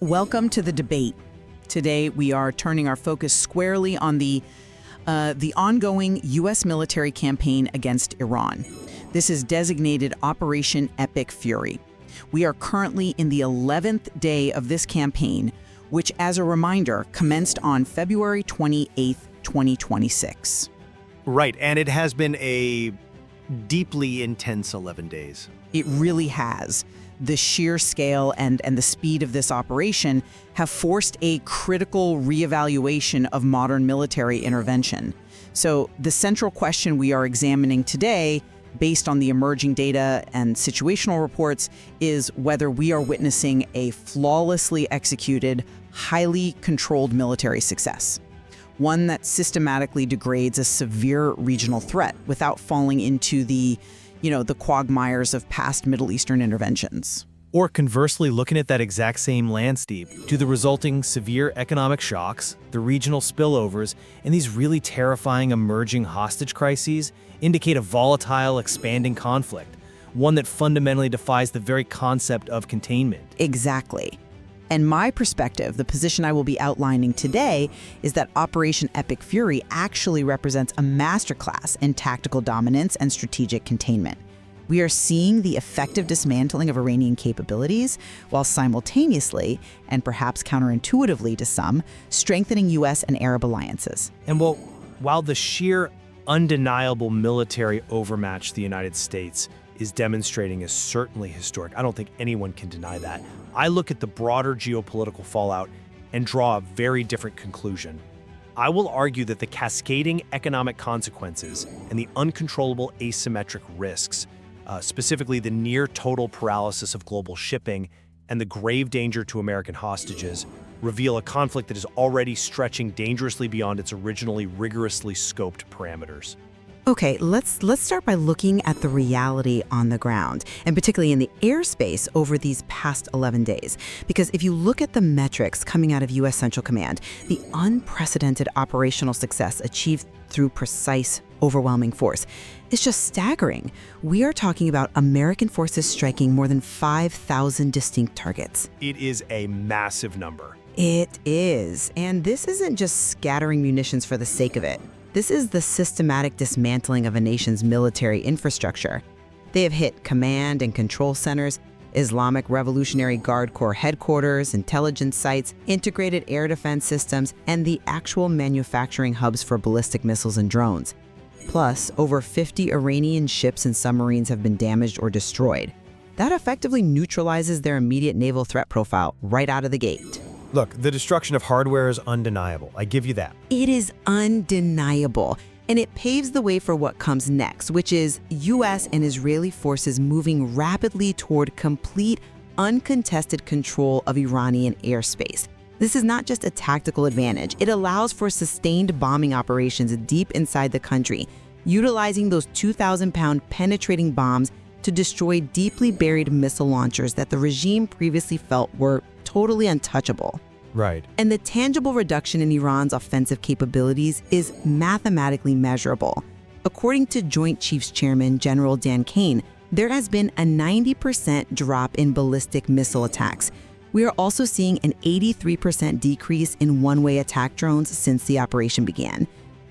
Welcome to the debate. Today, we are turning our focus squarely on the ongoing U.S. military campaign against Iran. This is designated Operation Epic Fury. We are currently in the 11th day of this campaign, which, as a reminder, commenced on February 28th, 2026. Right, and it has been a deeply intense 11 days. It really has. The sheer scale and the speed of this operation have forced a critical reevaluation of modern military intervention. So the central question we are examining today, based on the emerging data and situational reports, is whether we are witnessing a flawlessly executed, highly controlled military success. One that systematically degrades a severe regional threat without falling into the quagmires of past Middle Eastern interventions. Or conversely, looking at that exact same landscape, do the resulting severe economic shocks, the regional spillovers, and these really terrifying emerging hostage crises indicate a volatile, expanding conflict, one that fundamentally defies the very concept of containment? Exactly. And my perspective, the position I will be outlining today, is that Operation Epic Fury actually represents a masterclass in tactical dominance and strategic containment. We are seeing the effective dismantling of Iranian capabilities while simultaneously, and perhaps counterintuitively to some, strengthening U.S. and Arab alliances. And while the sheer undeniable military overmatch the United States is demonstrating is certainly historic, I don't think anyone can deny that, I look at the broader geopolitical fallout and draw a very different conclusion. I will argue that the cascading economic consequences and the uncontrollable asymmetric risks, specifically the near total paralysis of global shipping and the grave danger to American hostages, reveal a conflict that is already stretching dangerously beyond its originally rigorously scoped parameters. Okay, let's start by looking at the reality on the ground, and particularly in the airspace over these past 11 days. Because if you look at the metrics coming out of U.S. Central Command, the unprecedented operational success achieved through precise, overwhelming force is just staggering. We are talking about American forces striking more than 5,000 distinct targets. It is a massive number. It is. And this isn't just scattering munitions for the sake of it. This is the systematic dismantling of a nation's military infrastructure. They have hit command and control centers, Islamic Revolutionary Guard Corps headquarters, intelligence sites, integrated air defense systems, and the actual manufacturing hubs for ballistic missiles and drones. Plus, over 50 Iranian ships and submarines have been damaged or destroyed. That effectively neutralizes their immediate naval threat profile right out of the gate. Look, the destruction of hardware is undeniable. I give you that. It is undeniable, and it paves the way for what comes next, which is U.S. and Israeli forces moving rapidly toward complete, uncontested control of Iranian airspace. This is not just a tactical advantage. It allows for sustained bombing operations deep inside the country, utilizing those 2,000-pound penetrating bombs to destroy deeply buried missile launchers that the regime previously felt were totally untouchable. Right. And the tangible reduction in Iran's offensive capabilities is mathematically measurable. According to Joint Chiefs Chairman General Dan Kane, there has been a 90% drop in ballistic missile attacks. We are also seeing an 83% decrease in one-way attack drones since the operation began.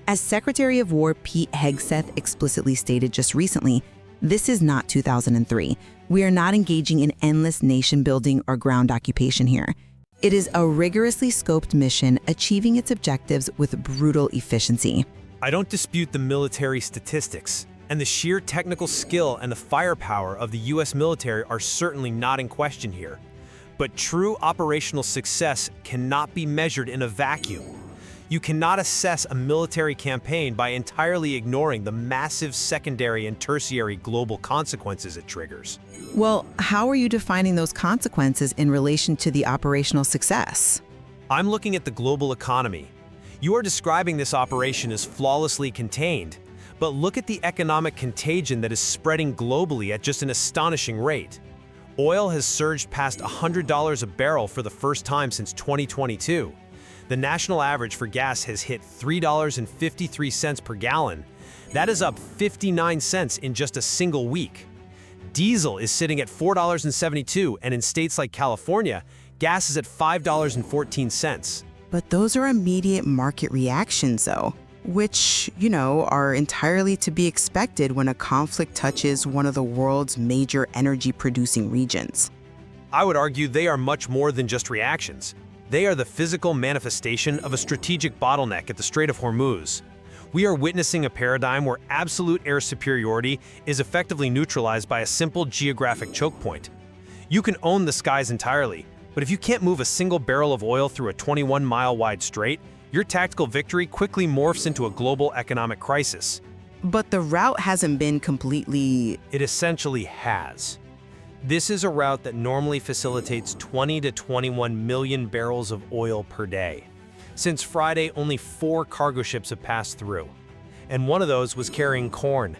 As Secretary of War Pete Hegseth explicitly stated just recently, this is not 2003. We are not engaging in endless nation building or ground occupation here. It is a rigorously scoped mission achieving its objectives with brutal efficiency. I don't dispute the military statistics, and the sheer technical skill and the firepower of the U.S. military are certainly not in question here. But true operational success cannot be measured in a vacuum. You cannot assess a military campaign by entirely ignoring the massive secondary and tertiary global consequences it triggers. Well, how are you defining those consequences in relation to the operational success? I'm looking at the global economy. You are describing this operation as flawlessly contained, but look at the economic contagion that is spreading globally at just an astonishing rate. Oil has surged past $100 a barrel for the first time since 2022. The national average for gas has hit $3.53 per gallon. That is up 59 cents in just a single week. Diesel is sitting at $4.72, and in states like California, Gas is at $5.14. But those are immediate market reactions, though, which, are entirely to be expected when a conflict touches one of the world's major energy-producing regions. I would argue they are much more than just reactions. They are the physical manifestation of a strategic bottleneck at the Strait of Hormuz. We are witnessing a paradigm where absolute air superiority is effectively neutralized by a simple geographic choke point. You can own the skies entirely, but if you can't move a single barrel of oil through a 21-mile-wide strait, your tactical victory quickly morphs into a global economic crisis. But the route hasn't been completely... It essentially has. This is a route that normally facilitates 20 to 21 million barrels of oil per day. Since Friday, only 4 cargo ships have passed through, and one of those was carrying corn.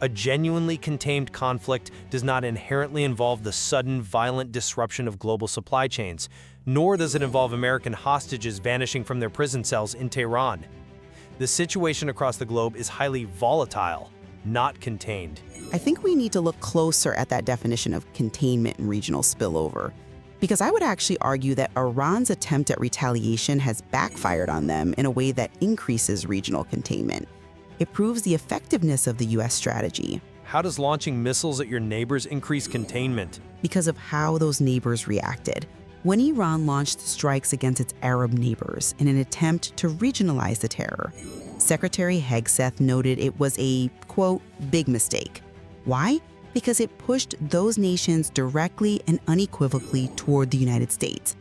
A genuinely contained conflict does not inherently involve the sudden, violent disruption of global supply chains, nor does it involve American hostages vanishing from their prison cells in Tehran. The situation across the globe is highly volatile, not contained. I think we need to look closer at that definition of containment and regional spillover, because I would actually argue that Iran's attempt at retaliation has backfired on them in a way that increases regional containment. It proves the effectiveness of the U.S. strategy. How does launching missiles at your neighbors increase containment? Because of how those neighbors reacted. When Iran launched strikes against its Arab neighbors in an attempt to regionalize the terror, Secretary Hegseth noted it was a, quote, big mistake. Why? Because it pushed those nations directly and unequivocally toward the United States.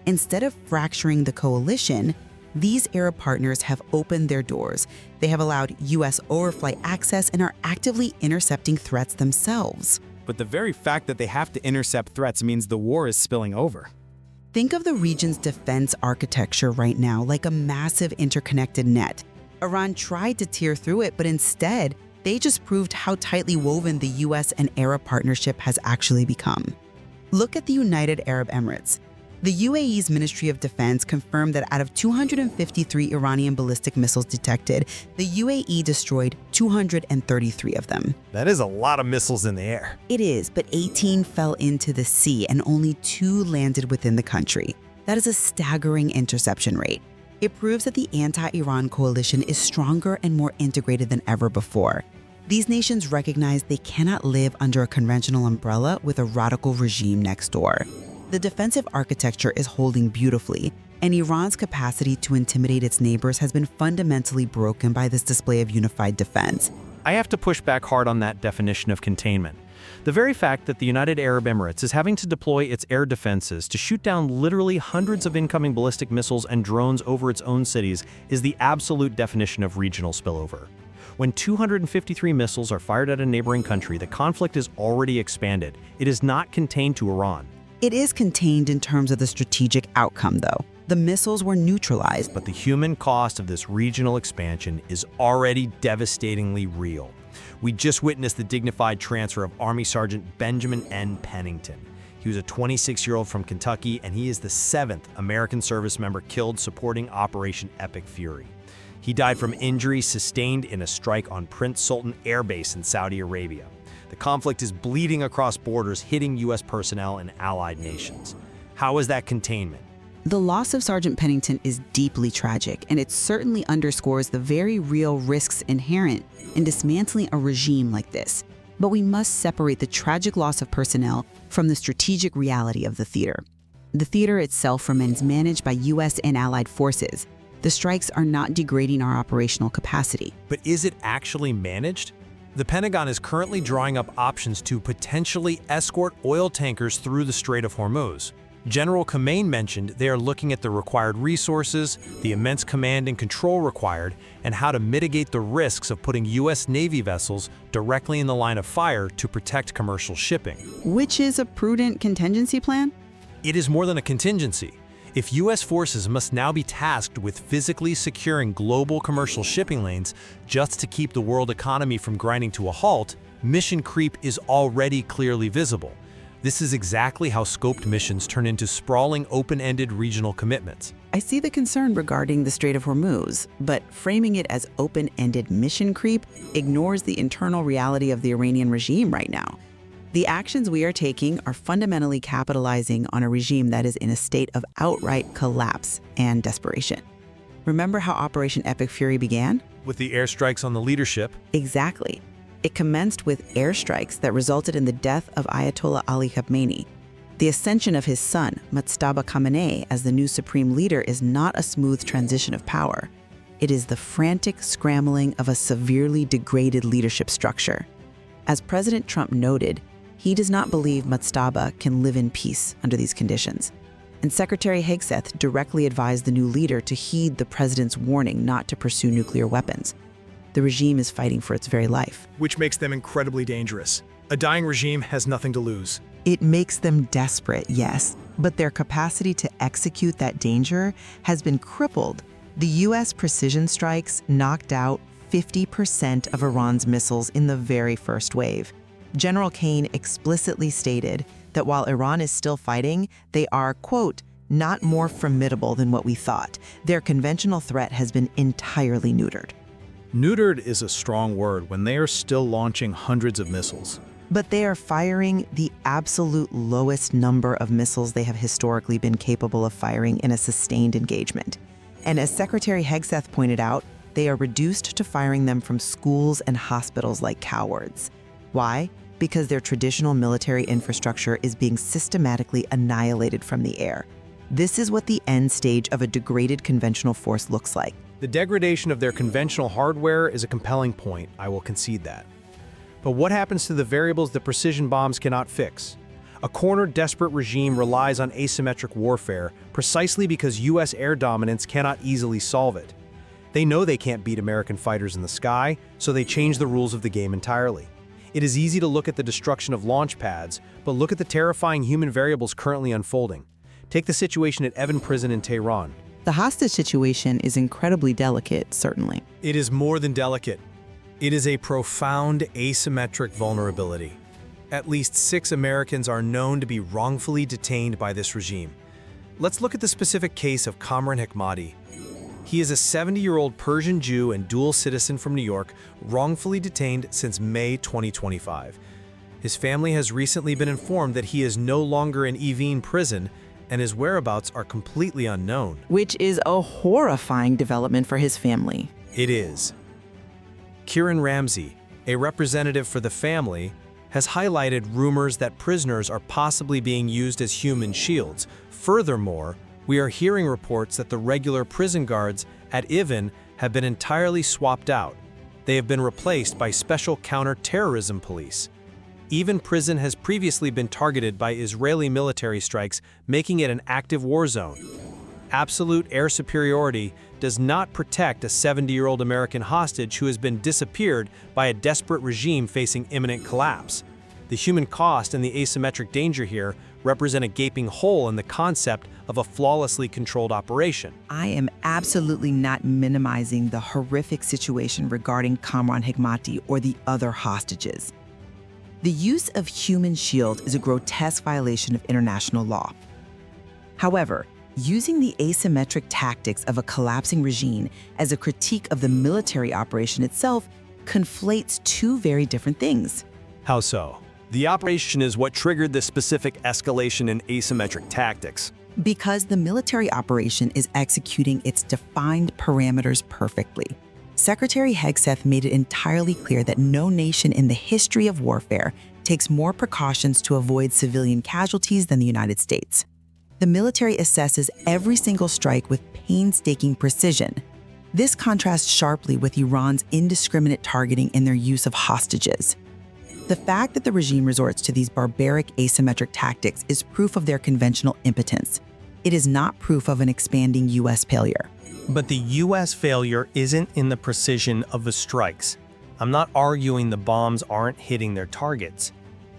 Instead of fracturing the coalition, these Arab partners have opened their doors. They have allowed U.S. overflight access and are actively intercepting threats themselves. But the very fact that they have to intercept threats means the war is spilling over. Think of the region's defense architecture right now like a massive interconnected net. Iran tried to tear through it, but instead, they just proved how tightly woven the U.S. and Arab partnership has actually become. Look at the United Arab Emirates. The UAE's Ministry of Defense confirmed that out of 253 Iranian ballistic missiles detected, the UAE destroyed 233 of them. That is a lot of missiles in the air. It is, but 18 fell into the sea and only 2 landed within the country. That is a staggering interception rate. It proves that the anti-Iran coalition is stronger and more integrated than ever before. These nations recognize they cannot live under a conventional umbrella with a radical regime next door. The defensive architecture is holding beautifully, and Iran's capacity to intimidate its neighbors has been fundamentally broken by this display of unified defense. I have to push back hard on that definition of containment. The very fact that the United Arab Emirates is having to deploy its air defenses to shoot down literally hundreds of incoming ballistic missiles and drones over its own cities is the absolute definition of regional spillover. When 253 missiles are fired at a neighboring country, the conflict is already expanded. It is not contained to Iran. It is contained in terms of the strategic outcome, though. The missiles were neutralized. But the human cost of this regional expansion is already devastatingly real. We just witnessed the dignified transfer of Army Sergeant Benjamin N. Pennington. He was a 26-year-old from Kentucky, and he is the 7th American service member killed supporting Operation Epic Fury. He died from injuries sustained in a strike on Prince Sultan Air Base in Saudi Arabia. The conflict is bleeding across borders, hitting U.S. personnel in allied nations. How is that containment? The loss of Sergeant Pennington is deeply tragic, and it certainly underscores the very real risks inherent in dismantling a regime like this. But we must separate the tragic loss of personnel from the strategic reality of the theater. The theater itself remains managed by U.S. and allied forces. The strikes are not degrading our operational capacity. But is it actually managed? The Pentagon is currently drawing up options to potentially escort oil tankers through the Strait of Hormuz. General Khamenei mentioned they are looking at the required resources, the immense command and control required, and how to mitigate the risks of putting U.S. Navy vessels directly in the line of fire to protect commercial shipping. Which is a prudent contingency plan? It is more than a contingency. If U.S. forces must now be tasked with physically securing global commercial shipping lanes just to keep the world economy from grinding to a halt, mission creep is already clearly visible. This is exactly how scoped missions turn into sprawling, open-ended regional commitments. I see the concern regarding the Strait of Hormuz, but framing it as open-ended mission creep ignores the internal reality of the Iranian regime right now. The actions we are taking are fundamentally capitalizing on a regime that is in a state of outright collapse and desperation. Remember how Operation Epic Fury began? With the airstrikes on the leadership. Exactly. It commenced with airstrikes that resulted in the death of Ayatollah Ali Khamenei. The ascension of his son, Mustafa Khamenei, as the new supreme leader is not a smooth transition of power. It is the frantic scrambling of a severely degraded leadership structure. As President Trump noted, he does not believe Mustafa can live in peace under these conditions. And Secretary Hegseth directly advised the new leader to heed the president's warning not to pursue nuclear weapons. The regime is fighting for its very life. Which makes them incredibly dangerous. A dying regime has nothing to lose. It makes them desperate, yes, but their capacity to execute that danger has been crippled. The U.S. precision strikes knocked out 50% of Iran's missiles in the very first wave. General Kane explicitly stated that while Iran is still fighting, they are, quote, not more formidable than what we thought. Their conventional threat has been entirely neutered. Neutered is a strong word when they are still launching hundreds of missiles. But they are firing the absolute lowest number of missiles they have historically been capable of firing in a sustained engagement. And as Secretary Hegseth pointed out, they are reduced to firing them from schools and hospitals like cowards. Why? Because their traditional military infrastructure is being systematically annihilated from the air. This is what the end stage of a degraded conventional force looks like. The degradation of their conventional hardware is a compelling point, I will concede that. But what happens to the variables that precision bombs cannot fix? A cornered, desperate regime relies on asymmetric warfare precisely because U.S. air dominance cannot easily solve it. They know they can't beat American fighters in the sky, so they change the rules of the game entirely. It is easy to look at the destruction of launch pads, but look at the terrifying human variables currently unfolding. Take the situation at Evin Prison in Tehran. The hostage situation is incredibly delicate, certainly. It is more than delicate. It is a profound asymmetric vulnerability. At least 6 Americans are known to be wrongfully detained by this regime. Let's look at the specific case of Kamran Hekmati. He is a 70-year-old Persian Jew and dual citizen from New York, wrongfully detained since May 2025. His family has recently been informed that he is no longer in Evin prison, and his whereabouts are completely unknown. Which is a horrifying development for his family. It is. Kieran Ramsey, a representative for the family, has highlighted rumors that prisoners are possibly being used as human shields. Furthermore, we are hearing reports that the regular prison guards at Evin have been entirely swapped out. They have been replaced by special counter-terrorism police. Evin prison has previously been targeted by Israeli military strikes, making it an active war zone. Absolute air superiority does not protect a 70-year-old American hostage who has been disappeared by a desperate regime facing imminent collapse. The human cost and the asymmetric danger here represent a gaping hole in the concept of a flawlessly controlled operation. I am absolutely not minimizing the horrific situation regarding Kamran Hekmati or the other hostages. The use of human shield is a grotesque violation of international law. However, using the asymmetric tactics of a collapsing regime as a critique of the military operation itself conflates two very different things. How so? The operation is what triggered the specific escalation in asymmetric tactics. Because the military operation is executing its defined parameters perfectly. Secretary Hegseth made it entirely clear that no nation in the history of warfare takes more precautions to avoid civilian casualties than the United States. The military assesses every single strike with painstaking precision. This contrasts sharply with Iran's indiscriminate targeting in their use of hostages. The fact that the regime resorts to these barbaric asymmetric tactics is proof of their conventional impotence. It is not proof of an expanding U.S. failure. But the U.S. failure isn't in the precision of the strikes. I'm not arguing the bombs aren't hitting their targets.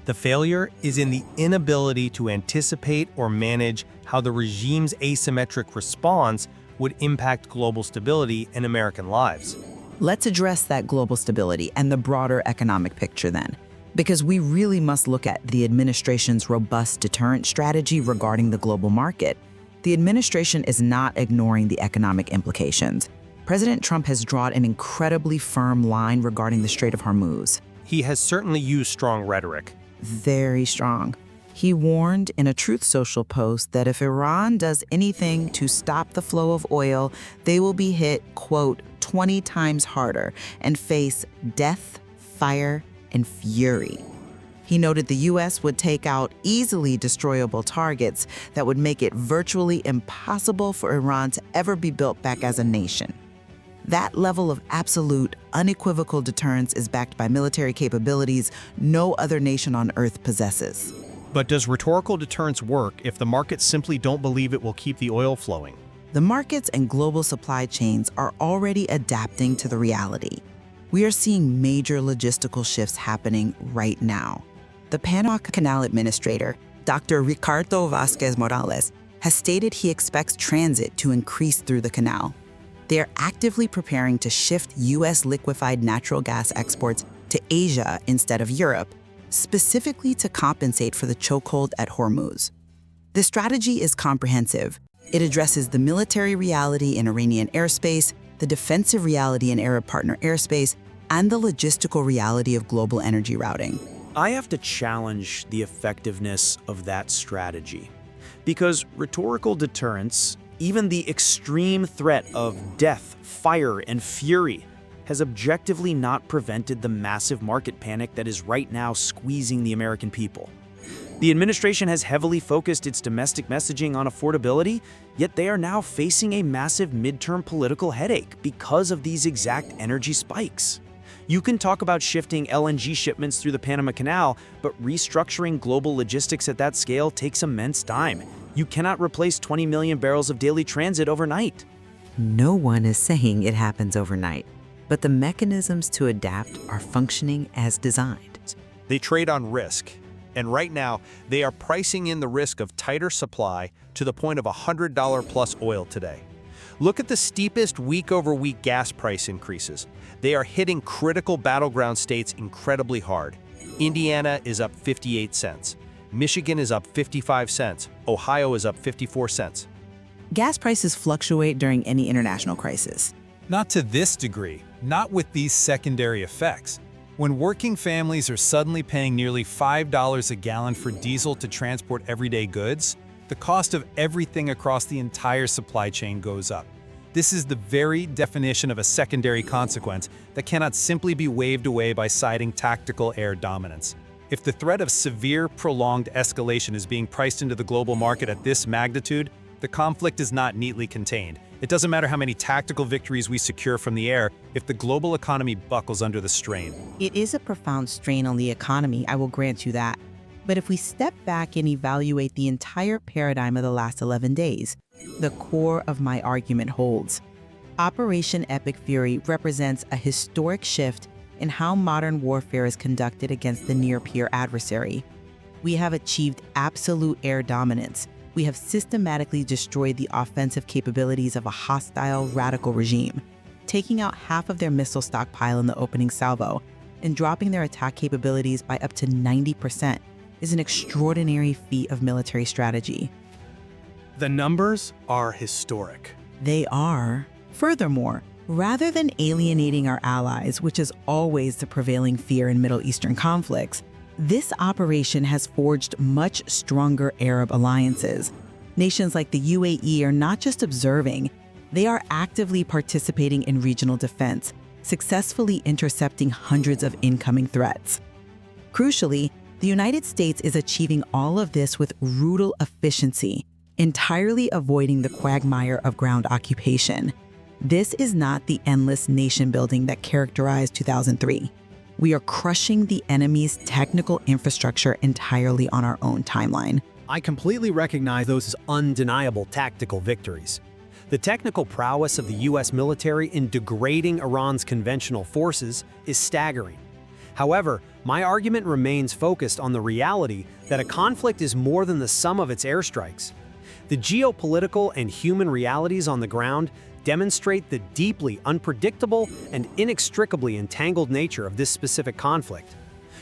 The failure is in the inability to anticipate or manage how the regime's asymmetric response would impact global stability and American lives. Let's address that global stability and the broader economic picture then, because we really must look at the administration's robust deterrent strategy regarding the global market. The administration is not ignoring the economic implications. President Trump has drawn an incredibly firm line regarding the Strait of Hormuz. He has certainly used strong rhetoric. very strong. He warned in a Truth Social post that if Iran does anything to stop the flow of oil, they will be hit, quote, 20 times harder and face death, fire, and fury. He noted the U.S. would take out easily destroyable targets that would make it virtually impossible for Iran to ever be built back as a nation. That level of absolute, unequivocal deterrence is backed by military capabilities no other nation on Earth possesses. But does rhetorical deterrence work if the markets simply don't believe it will keep the oil flowing? The markets and global supply chains are already adapting to the reality. We are seeing major logistical shifts happening right now. The Panama Canal Administrator, Dr. Ricardo Vázquez Morales, has stated he expects transit to increase through the canal. They are actively preparing to shift U.S. liquefied natural gas exports to Asia instead of Europe, specifically to compensate for the chokehold at Hormuz. The strategy is comprehensive. It addresses the military reality in Iranian airspace, the defensive reality in Arab partner airspace, and the logistical reality of global energy routing. I have to challenge the effectiveness of that strategy. Because rhetorical deterrence, even the extreme threat of death, fire, and fury, has objectively not prevented the massive market panic that is right now squeezing the American people. The administration has heavily focused its domestic messaging on affordability, yet they are now facing a massive midterm political headache because of these exact energy spikes. You can talk about shifting LNG shipments through the Panama Canal, but restructuring global logistics at that scale takes immense time. You cannot replace 20 million barrels of daily transit overnight. No one is saying it happens overnight, but the mechanisms to adapt are functioning as designed. They trade on risk, and right now, they are pricing in the risk of tighter supply to the point of $100 plus oil today. Look at the steepest week-over-week gas price increases. They are hitting critical battleground states incredibly hard. Indiana is up 58 cents. Michigan is up 55 cents. Ohio is up 54 cents. Gas prices fluctuate during any international crisis. Not to this degree, not with these secondary effects. When working families are suddenly paying nearly $5 a gallon for diesel to transport everyday goods, the cost of everything across the entire supply chain goes up. This is the very definition of a secondary consequence that cannot simply be waved away by citing tactical air dominance. If the threat of severe, prolonged escalation is being priced into the global market at this magnitude, the conflict is not neatly contained. It doesn't matter how many tactical victories we secure from the air if the global economy buckles under the strain. It is a profound strain on the economy, I will grant you that. But if we step back and evaluate the entire paradigm of the last 11 days, the core of my argument holds. Operation Epic Fury represents a historic shift in how modern warfare is conducted against the near-peer adversary. We have achieved absolute air dominance. We have systematically destroyed the offensive capabilities of a hostile, radical regime, taking out half of their missile stockpile in the opening salvo and dropping their attack capabilities by up to 90%. Is an extraordinary feat of military strategy. The numbers are historic. They are. Furthermore, rather than alienating our allies, which is always the prevailing fear in Middle Eastern conflicts, this operation has forged much stronger Arab alliances. Nations like the UAE are not just observing, they are actively participating in regional defense, successfully intercepting hundreds of incoming threats. Crucially, the United States is achieving all of this with brutal efficiency, entirely avoiding the quagmire of ground occupation. This is not the endless nation building that characterized 2003. We are crushing the enemy's technical infrastructure entirely on our own timeline. I completely recognize those as undeniable tactical victories. The technical prowess of the U.S. military in degrading Iran's conventional forces is staggering. However, my argument remains focused on the reality that a conflict is more than the sum of its airstrikes. The geopolitical and human realities on the ground demonstrate the deeply unpredictable and inextricably entangled nature of this specific conflict.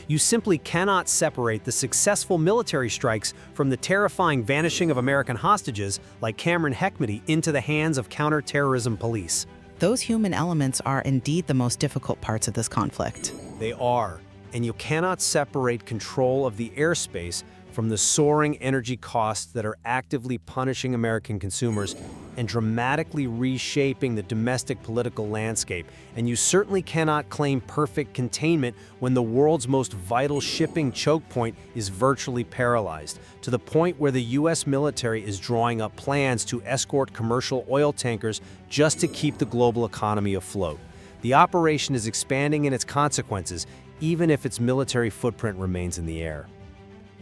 You simply cannot separate the successful military strikes from the terrifying vanishing of American hostages like Cameron Hekmati into the hands of counterterrorism police. Those human elements are indeed the most difficult parts of this conflict. They are. And you cannot separate control of the airspace from the soaring energy costs that are actively punishing American consumers and dramatically reshaping the domestic political landscape. And you certainly cannot claim perfect containment when the world's most vital shipping choke point is virtually paralyzed, to the point where the U.S. military is drawing up plans to escort commercial oil tankers just to keep the global economy afloat. The operation is expanding in its consequences, even if its military footprint remains in the air.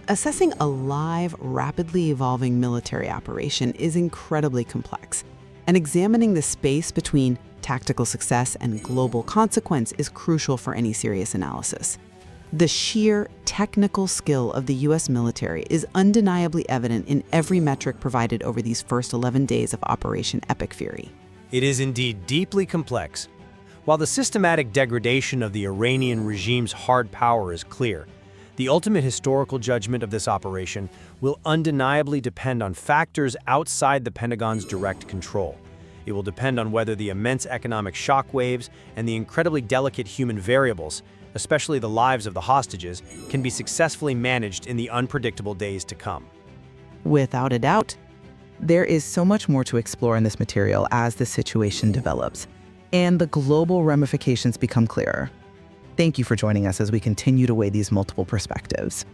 Assessing a live, rapidly evolving military operation is incredibly complex, and examining the space between tactical success and global consequence is crucial for any serious analysis. The sheer technical skill of the U.S. military is undeniably evident in every metric provided over these first 11 days of Operation Epic Fury. It is indeed deeply complex. While the systematic degradation of the Iranian regime's hard power is clear, the ultimate historical judgment of this operation will undeniably depend on factors outside the Pentagon's direct control. It will depend on whether the immense economic shockwaves and the incredibly delicate human variables, especially the lives of the hostages, can be successfully managed in the unpredictable days to come. Without a doubt, there is so much more to explore in this material as the situation develops, and the global ramifications become clearer. Thank you for joining us as we continue to weigh these multiple perspectives.